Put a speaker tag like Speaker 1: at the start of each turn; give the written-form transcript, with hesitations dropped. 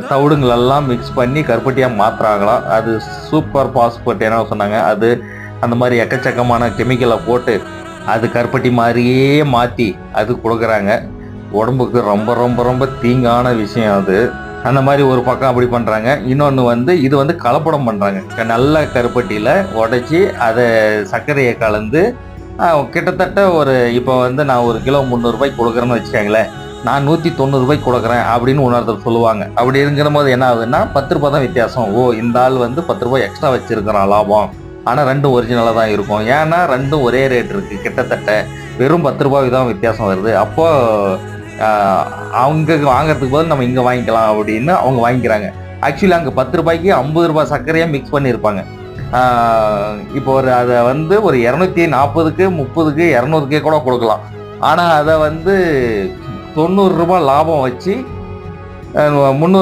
Speaker 1: தவிடுங்களெல்லாம் mix பண்ணி கருப்பட்டியாக மாற்றுறாங்களாம். அது super phosphate என்ன சொன்னாங்க. அது அந்த மாதிரி எக்கச்சக்கமான கெமிக்கலை போட்டு அது கருப்பட்டி மாதிரியே மாற்றி அது கொடுக்குறாங்க. உடம்புக்கு ரொம்ப ரொம்ப ரொம்ப தீங்கான விஷயம் அது. அந்த மாதிரி ஒரு பக்கம் அப்படி பண்ணுறாங்க. இன்னொன்று வந்து இது வந்து கலப்படம் பண்ணுறாங்க. நல்ல கருப்பட்டியில் உடைச்சி அதை சர்க்கரையை கலந்து கிட்டத்தட்ட ஒரு இப்போ வந்து நான் ஒரு கிலோ 300 ரூபாய்க்கு கொடுக்குறேன்னு வச்சுக்கோங்களேன், நான் 190 ரூபாய்க்கு கொடுக்குறேன் அப்படின்னு இன்னொருத்தர் சொல்லுவாங்க. அப்படி இருக்கிற போது என்ன ஆகுதுன்னா 10 ரூபா தான் வித்தியாசம். ஓ, இந்த ஆள் வந்து 10 ரூபாய் எக்ஸ்ட்ரா வச்சிருக்கிறான் லாபம். ஆனால் ரெண்டும் ஒரிஜினலாக தான் இருக்கும். ஏன்னா ரெண்டும் ஒரே ரேட் இருக்குது. கிட்டத்தட்ட வெறும் 10 ரூபாய்க்கு தான் வித்தியாசம் வருது. அப்போது அவங்க வாங்குறதுக்கு பதில் நம்ம இங்கே வாங்கிக்கலாம் அப்படின்னு அவங்க வாங்கிக்கிறாங்க. ஆக்சுவலி அங்கே 10 ரூபாய்க்கு 50 ரூபாய் சர்க்கரையாக மிக்ஸ் பண்ணியிருப்பாங்க. இப்போ ஒரு அதை வந்து ஒரு 240க்கு 30க்கு 200க்கே கூட கொடுக்கலாம். ஆனால் அதை வந்து 90 ரூபாய் லாபம் வச்சு 300